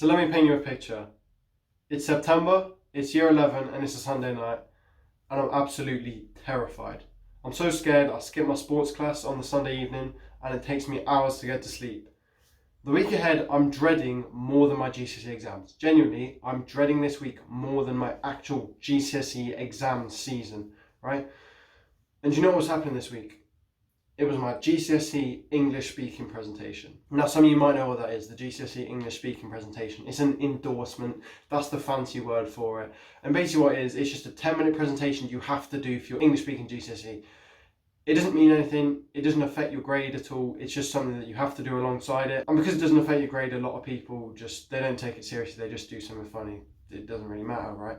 So let me paint you a picture. It's September, it's year 11, and it's a Sunday night, and I'm absolutely terrified. I'm so scared I skip my sports class on the Sunday evening, and it takes me hours to get to sleep. The week ahead, I'm dreading more than my GCSE exams. Genuinely, I'm dreading this week more than my actual GCSE exam season, right? And do you know what's happening this week? It was my GCSE English speaking presentation. Now, some of you might know what that is, the GCSE English speaking presentation. It's an endorsement, that's the fancy word for it. And basically what it is, it's just a 10-minute presentation you have to do for your English speaking GCSE. It doesn't mean anything, it doesn't affect your grade at all, it's just something that you have to do alongside it. And because it doesn't affect your grade, a lot of people they don't take it seriously, they just do something funny. It doesn't really matter, right?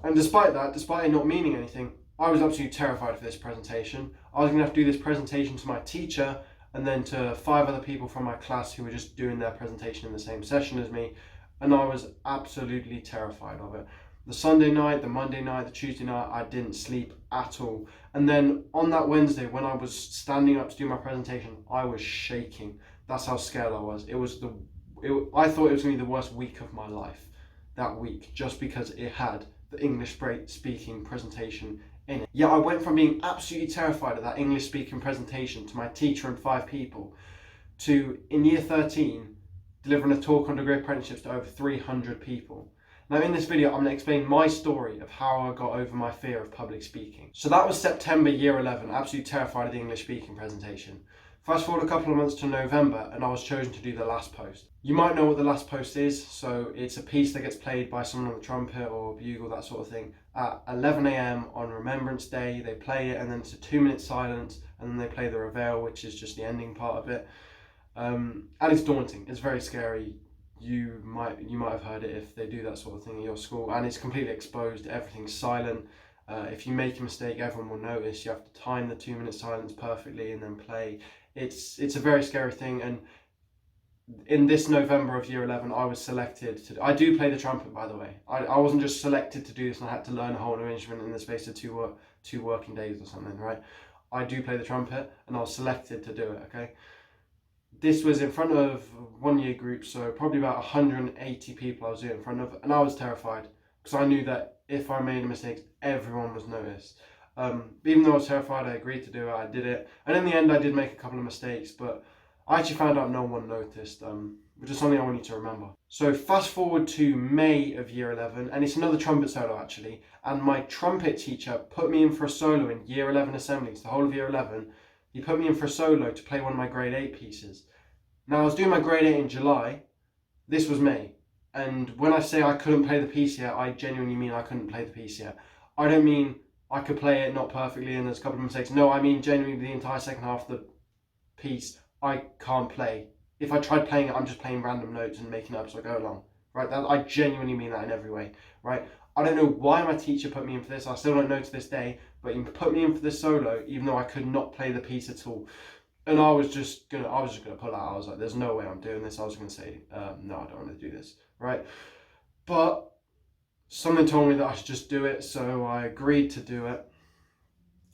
And despite it not meaning anything, I was absolutely terrified for this presentation. I was going to have to do this presentation to my teacher and then to 5 other people from my class who were just doing their presentation in the same session as me. And I was absolutely terrified of it. The Sunday night, the Monday night, the Tuesday night, I didn't sleep at all. And then on that Wednesday, when I was standing up to do my presentation, I was shaking. That's how scared I was. I thought it was going to be the worst week of my life that week, just because it had the English speaking presentation in it. Yeah, I went from being absolutely terrified of that English speaking presentation to my teacher and 5 people to, in year 13, delivering a talk on degree apprenticeships to over 300 people. Now in this video, I'm going to explain my story of how I got over my fear of public speaking. So that was September year 11, absolutely terrified of the English speaking presentation. Fast forward a couple of months to November and I was chosen to do the last post. You might know what the last post is, so it's a piece that gets played by someone on the trumpet or bugle, that sort of thing. At 11 AM on Remembrance Day, they play it and then it's a 2-minute silence and then they play the reveal, which is just the ending part of it. And it's daunting, it's very scary. You might have heard it if they do that sort of thing in your school, and it's completely exposed, everything's silent. If you make a mistake, everyone will notice. You have to time the 2-minute silence perfectly and then play. It's a very scary thing, and in this November of year 11, I was selected to. I do play the trumpet, by the way. I wasn't just selected to do this and I had to learn a whole new instrument in the space of two working days or something, right? I do play the trumpet and I was selected to do it, okay? This was in front of 1-year group, so probably about 180 people I was doing it in front of, and I was terrified because I knew that if I made a mistake, everyone was noticed. Even though I was terrified, I agreed to do it, I did it, and in the end I did make a couple of mistakes, but I actually found out no one noticed, which is something I want you to remember. So fast forward to May of year 11, and it's another trumpet solo actually, and my trumpet teacher put me in for a solo in year 11 assemblies, the whole of year 11. He put me in for a solo to play one of my grade 8 pieces. Now I was doing my grade 8 in July, this was May, and when I say I couldn't play the piece yet, I genuinely mean I couldn't play the piece yet. I don't mean I could play it not perfectly and there's a couple of mistakes. No, I mean genuinely the entire second half of the piece I can't play. If I tried playing it, I'm just playing random notes and making it up as I go along, right? I genuinely mean that in every way, right? I don't know why my teacher put me in for this, I still don't know to this day, but he put me in for this solo even though I could not play the piece at all. And I was just gonna pull out. I was like, there's no way I'm doing this. I was gonna say, no, I don't want to do this, right? But something told me that I should just do it, so I agreed to do it.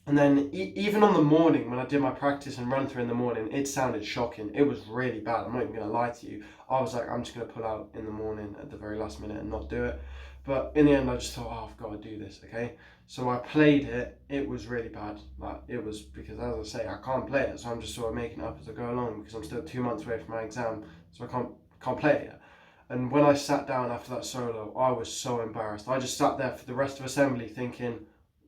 And then even on the morning when I did my practice and run through in the morning, it sounded shocking. It was really bad. I'm not even gonna lie to you. I was like, I'm just gonna pull out in the morning at the very last minute and not do it. But in the end, I just thought, oh, I've got to do this, okay? So I played it. It was really bad. Like, it was because, as I say, I can't play it. So I'm just sort of making it up as I go along because I'm still 2 months away from my exam. So I can't play it yet. And when I sat down after that solo, I was so embarrassed. I just sat there for the rest of assembly thinking,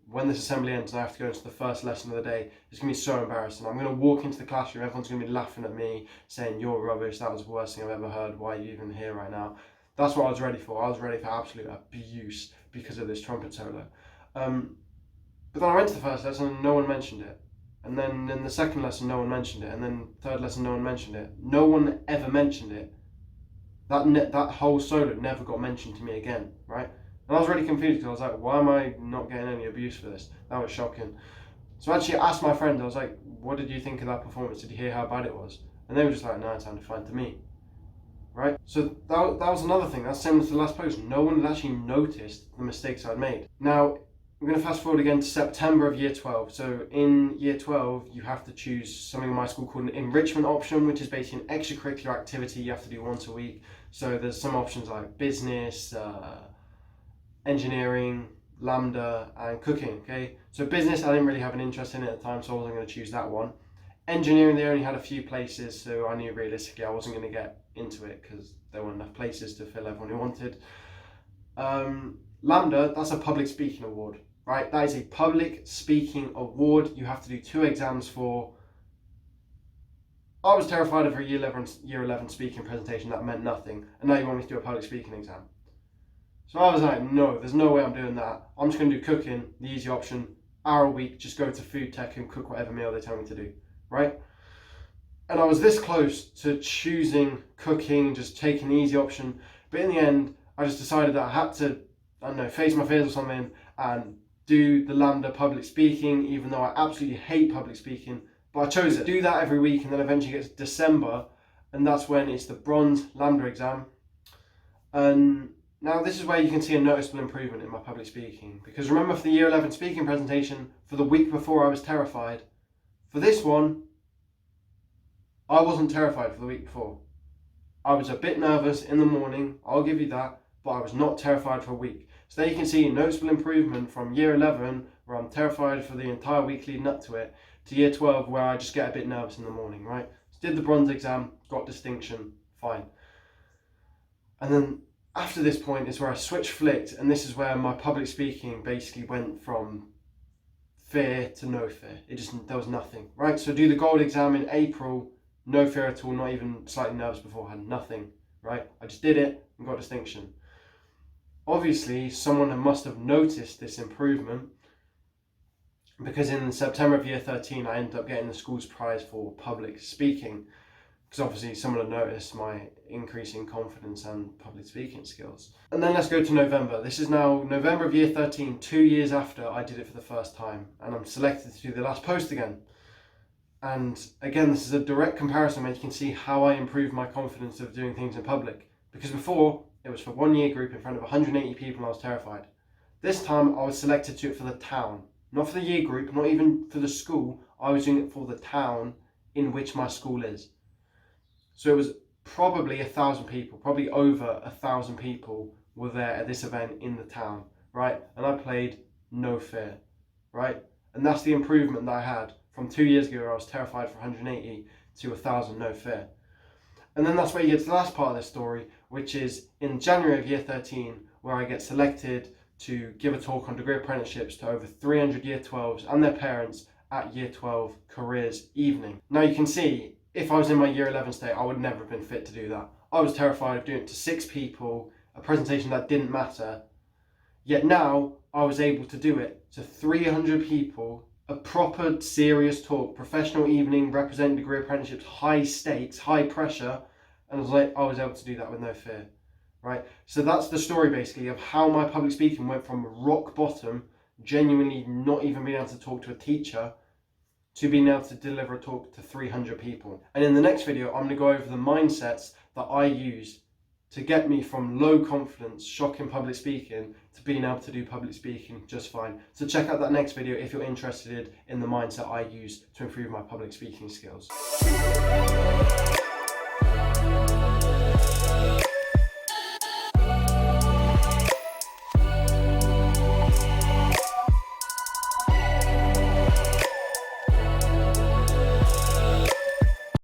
when this assembly ends and I have to go into the first lesson of the day, it's going to be so embarrassing. I'm going to walk into the classroom, everyone's going to be laughing at me, saying, you're rubbish, that was the worst thing I've ever heard, why are you even here right now? That's what I was ready for. I was ready for absolute abuse because of this trumpet solo. But then I went to the first lesson and no one mentioned it. And then in the second lesson, no one mentioned it. And then third lesson, no one mentioned it. No one ever mentioned it. That whole solo never got mentioned to me again, right? And I was really confused because I was like, why am I not getting any abuse for this? That was shocking. So I actually asked my friend, I was like, what did you think of that performance? Did you hear how bad it was? And they were just like, no, it sounded fine to me. Right? So that was another thing. That's similar to the last post. No one had actually noticed the mistakes I'd made. Now, I'm going to fast forward again to September of year 12. So in year 12, you have to choose something in my school called an enrichment option, which is basically an extracurricular activity you have to do once a week. So there's some options like business, engineering, Lambda, and cooking. Okay, so business, I didn't really have an interest in it at the time, so I wasn't going to choose that one. Engineering, they only had a few places, so I knew realistically I wasn't going to get into it because there weren't enough places to fill everyone who wanted. Lambda, that's a public speaking award, right? That is a public speaking award you have to do 2 exams for. I was terrified of a year 11 speaking presentation that meant nothing, and now you want me to do a public speaking exam. So I was like, no, there's no way I'm doing that. I'm just going to do cooking, the easy option, hour a week, just go to food tech and cook whatever meal they tell me to do, right? And I was this close to choosing cooking, just taking the easy option, but in the end, I just decided that I had to, I don't know, face my fears or something and do the Lambda public speaking, even though I absolutely hate public speaking, but I chose it. Do that every week, and then eventually get to December, and that's when it's the bronze Lambda exam. And now this is where you can see a noticeable improvement in my public speaking, because remember for the year 11 speaking presentation, for the week before I was terrified. For this one, I wasn't terrified for the week before. I was a bit nervous in the morning, I'll give you that, but I was not terrified for a week. So there you can see a noticeable improvement from year 11, where I'm terrified for the entire week leading up to it, to year 12, where I just get a bit nervous in the morning, right? So did the bronze exam, got distinction, fine. And then after this point is where I flicked, and this is where my public speaking basically went from fear to no fear. There was nothing, right? So do the gold exam in April, no fear at all, not even slightly nervous beforehand, nothing, right? I just did it and got distinction. Obviously, someone must have noticed this improvement, because in September of year 13, I ended up getting the school's prize for public speaking, because obviously someone had noticed my increasing confidence and public speaking skills. And then let's go to November. This is now November of year 13, 2 years after I did it for the first time, and I'm selected to do the last post again. And again, this is a direct comparison where you can see how I improved my confidence of doing things in public. Because before, it was for 1 year group in front of 180 people and I was terrified. This time I was selected to do it for the town, not for the year group, not even for the school. I was doing it for the town in which my school is. So it was probably 1,000 people, probably over 1,000 people were there at this event in the town, right? And I played no fear, right? And that's the improvement that I had from 2 years ago, where I was terrified for 180 to 1,000, no fear. And then that's where you get to the last part of this story, which is in January of year 13, where I get selected to give a talk on degree apprenticeships to over 300 year 12s and their parents at year 12 careers evening. Now you can see, if I was in my year 11 state, I would never have been fit to do that. I was terrified of doing it to 6 people, a presentation that didn't matter. Yet now I was able to do it to 300 people, a proper serious talk, professional evening, representing degree apprenticeships, high stakes, high pressure, and I was able to do that with no fear, right? So that's the story basically of how my public speaking went from rock bottom, genuinely not even being able to talk to a teacher, to being able to deliver a talk to 300 people. And in the next video, I'm going to go over the mindsets that I use to get me from low confidence, shocking public speaking, to being able to do public speaking just fine. So check out that next video if you're interested in the mindset I use to improve my public speaking skills.